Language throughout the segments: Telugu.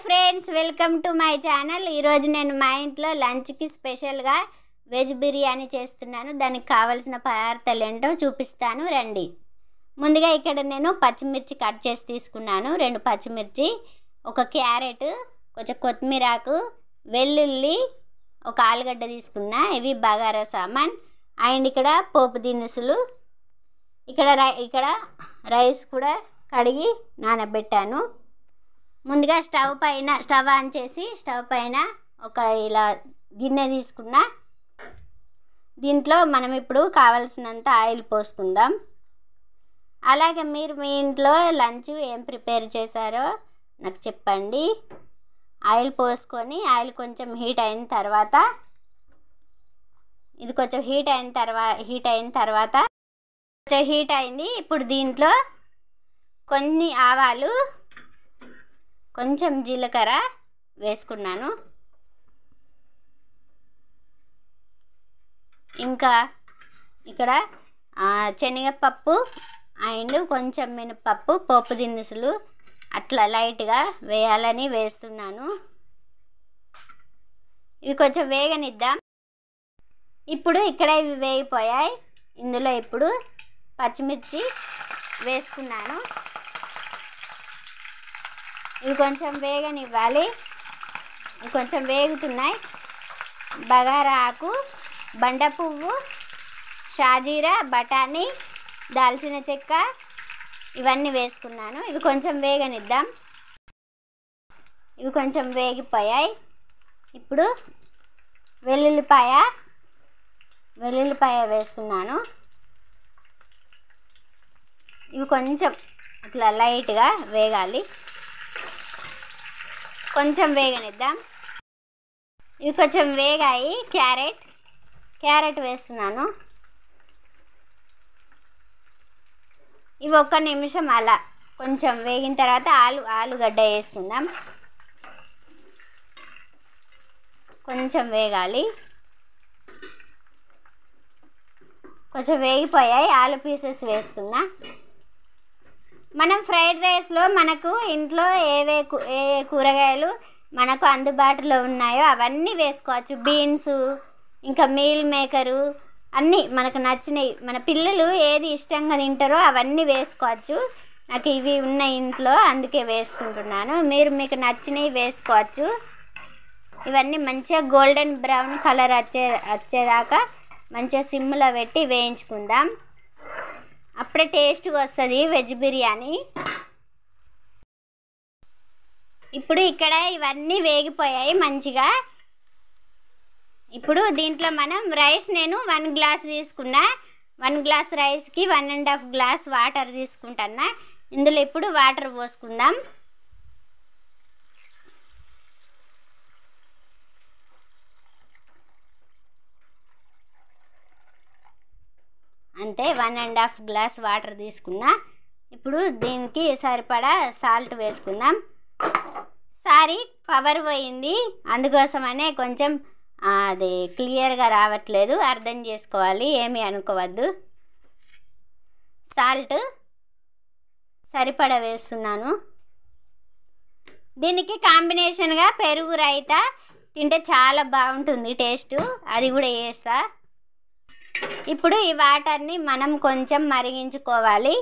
Friends, welcome to my channel. ఈరోజు నేను మా ఇంట్లో లంచ్కి స్పెషల్గా వెజ్ బిర్యానీ చేస్తున్నాను. దానికి కావాల్సిన పదార్థాలు ఏంటో చూపిస్తాను రండి. ముందుగా ఇక్కడ నేను పచ్చిమిర్చి కట్ చేసి తీసుకున్నాను. 2 పచ్చిమిర్చి, ఒక క్యారెట్, కొంచెం కొత్తిమీర ఆకు, వెల్లుల్లి, ఒక ఆలుగడ్డ తీసుకున్నా. ఇవి బగారా సామాన్. అండ్ ఇక్కడ పోపు దినుసులు, ఇక్కడ రైస్ కూడా కడిగి నానబెట్టాను. ముందుగా స్టవ్ ఆన్ చేసి స్టవ్ పైన ఒక ఇలా గిన్నె తీసుకున్నా. దీంట్లో మనం ఇప్పుడు కావాల్సినంత ఆయిల్ పోసుకుందాం. అలాగే మీరు మీ ఇంట్లో లంచ్ ఏం ప్రిపేర్ చేశారో నాకు చెప్పండి. ఆయిల్ పోసుకొని ఆయిల్ కొంచెం హీట్ అయిన తర్వాత ఇది కొంచెం హీట్ అయిన తర్వాత కొంచెం హీట్ అయింది. ఇప్పుడు దీంట్లో కొన్ని ఆవాలు, కొంచెం జీలకర్ర వేసుకున్నాను. ఇంకా ఇక్కడ శనగపప్పు అండ్ కొంచెం మినపప్పు, పోపు దినుసులు అట్లా లైట్గా వేయాలని వేస్తున్నాను. ఇవి కొంచెం వేగనిద్దాం. ఇప్పుడు ఇక్కడ ఇవి వేగిపోయాయి. ఇందులో ఇప్పుడు పచ్చిమిర్చి వేసుకున్నాను. ఇవి కొంచెం వేగనివ్వాలి. ఇవి కొంచెం వేగుతున్నాయి. బగారా ఆకు, బండ పువ్వు, షాజీరా, బఠానీ, దాల్చిన చెక్క ఇవన్నీ వేసుకున్నాను. ఇవి కొంచెం వేగనిద్దాం. ఇవి కొంచెం వేగిపోయాయి. ఇప్పుడు వెల్లుల్లిపాయ వేసుకున్నాను. ఇవి కొంచెం అట్లా లైట్గా వేగాలి. కొంచెం వేగనిద్దాం. ఇవి కొంచెం వేగాయి. క్యారెట్ వేస్తున్నాను. ఇవి 1 నిమిషం అలా కొంచెం వేగిన తర్వాత ఆలుగడ్డ వేసుకుందాం. కొంచెం వేగాలి. కొంచెం వేగిపోయాయి. ఆలు పీసెస్ వేస్తున్నా. మనం ఫ్రైడ్ రైస్లో మనకు ఇంట్లో ఏ కూరగాయలు మనకు అందుబాటులో ఉన్నాయో అవన్నీ వేసుకోవచ్చు. బీన్స్, ఇంకా మీల్ మేకరు, అన్నీ మనకు నచ్చినవి, మన పిల్లలు ఏది ఇష్టంగా తింటారో అవన్నీ వేసుకోవచ్చు. నాకు ఇవి ఉన్న ఇంట్లో అందుకే వేసుకుంటున్నాను. మీకు నచ్చినవి వేసుకోవచ్చు. ఇవన్నీ మంచిగా గోల్డెన్ బ్రౌన్ కలర్ వచ్చేదాకా మంచిగా సిమ్లో పెట్టి వేయించుకుందాం. అప్పుడే టేస్ట్గా వస్తుంది వెజ్ బిర్యానీ. ఇప్పుడు ఇక్కడ ఇవన్నీ వేగిపోయాయి మంచిగా. ఇప్పుడు దీంట్లో మనం రైస్, నేను 1 గ్లాస్ తీసుకున్నా. 1 గ్లాస్ రైస్కి 1.5 గ్లాస్ వాటర్ తీసుకుంటున్నా. ఇందులో ఇప్పుడు వాటర్ పోసుకుందాం. అంతే, 1.5 గ్లాస్ వాటర్ తీసుకున్నా. ఇప్పుడు దీనికి సరిపడా సాల్ట్ వేసుకుందాం. సారీ, పవర్ పోయింది, అందుకోసమనే కొంచెం అది క్లియర్గా రావట్లేదు, అర్థం చేసుకోవాలి, ఏమీ అనుకోవద్దు. సాల్ట్ సరిపడా వేస్తున్నాను. దీనికి కాంబినేషన్గా పెరుగు రైతా తింటే చాలా బాగుంటుంది టేస్ట్, అది కూడా వేస్తా. ఇప్పుడు ఈ వాటర్ని మనం కొంచెం మరిగించుకోవాలి.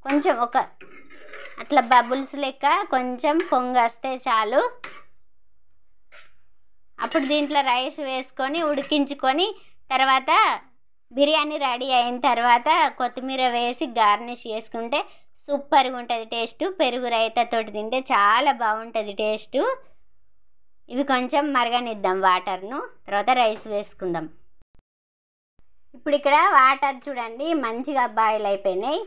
కొంచెం అట్లా బబుల్స్ లెక్క కొంచెం పొంగొస్తే చాలు. అప్పుడు దీంట్లో రైస్ వేసుకొని ఉడికించుకొని తర్వాత బిర్యానీ రెడీ అయిన తర్వాత కొత్తిమీర వేసి గార్నిష్ చేసుకుంటే సూపర్గా ఉంటుంది టేస్ట్. పెరుగు రైతాతోటి తింటే చాలా బాగుంటుంది టేస్ట్. ఇవి కొంచెం మరగనిద్దాం వాటర్ను, తర్వాత రైస్ వేసుకుందాం. ఇప్పుడు ఇక్కడ వాటర్ చూడండి మంచిగా బాయిల్ అయిపోయినాయి.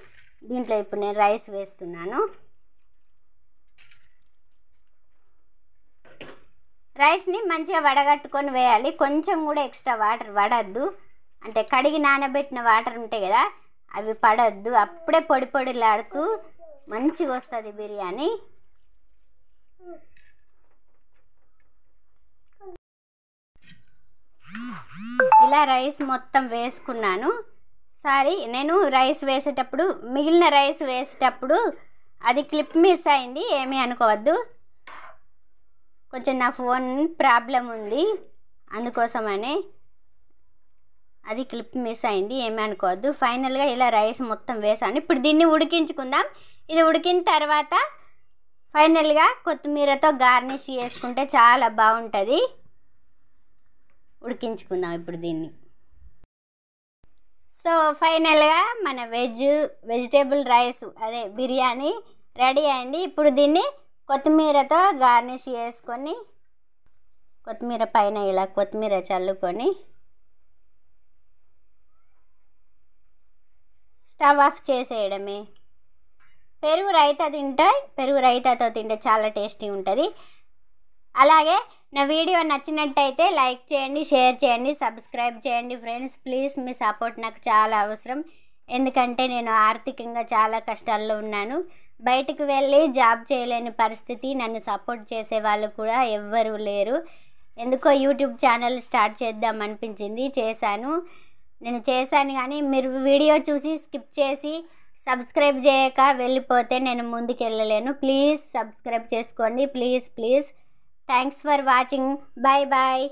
దీంట్లో ఇప్పుడు నేను రైస్ వేస్తున్నాను. రైస్ని మంచిగా వడగట్టుకొని వేయాలి. కొంచెం కూడా ఎక్స్ట్రా వాటర్ పడద్దు. అంటే కడిగి నానబెట్టిన వాటర్ ఉంటాయి కదా, అవి పడద్దు. అప్పుడే పొడిలాడుతూ మంచిగా వస్తుంది బిర్యానీ. ఇలా రైస్ మొత్తం వేసుకున్నాను. నేను రైస్ వేసేటప్పుడు, మిగిలిన రైస్ వేసేటప్పుడు అది క్లిప్ మిస్ అయింది, ఏమీ అనుకోవద్దు. కొంచెం నా ఫోన్ ప్రాబ్లం ఉంది, అందుకోసమనే అది క్లిప్ మిస్ అయింది, ఏమీ అనుకోవద్దు. ఫైనల్గా ఇలా రైస్ మొత్తం వేసాను. ఇప్పుడు దీన్ని ఉడికించుకుందాం. ఇది ఉడికిన తర్వాత ఫైనల్గా కొత్తిమీరతో గార్నిష్ చేసుకుంటే చాలా బాగుంటుంది. ఉడికించుకుందాం ఇప్పుడు దీన్ని. సో ఫైనల్గా మన వెజిటేబుల్ రైస్ అదే బిర్యానీ రెడీ అయింది. ఇప్పుడు దీన్ని కొత్తిమీరతో గార్నిష్ చేసుకొని కొత్తిమీర పైన ఇలా కొత్తిమీర చల్లుకొని స్టవ్ ఆఫ్ చేసేయడమే. పెరుగు రైతాతో తింటే చాలా టేస్టీ ఉంటుంది. అలాగే నా వీడియో నచ్చినట్టయితే లైక్ చేయండి, షేర్ చేయండి, సబ్స్క్రైబ్ చేయండి ఫ్రెండ్స్. ప్లీజ్ మీ సపోర్ట్ నాకు చాలా అవసరం. ఎందుకంటే నేను ఆర్థికంగా చాలా కష్టాల్లో ఉన్నాను. బయటకు వెళ్ళి జాబ్ చేయలేని పరిస్థితి. నన్ను సపోర్ట్ చేసే వాళ్ళు కూడా ఎవ్వరూ లేరు. ఎందుకో యూట్యూబ్ ఛానల్ స్టార్ట్ చేద్దాం అనిపించింది, నేను చేశాను. కానీ మీరు వీడియో చూసి స్కిప్ చేసి సబ్స్క్రైబ్ చేయక వెళ్ళిపోతే నేను ముందుకు వెళ్ళలేను. ప్లీజ్ సబ్స్క్రైబ్ చేసుకోండి, please. Thanks for watching. Bye.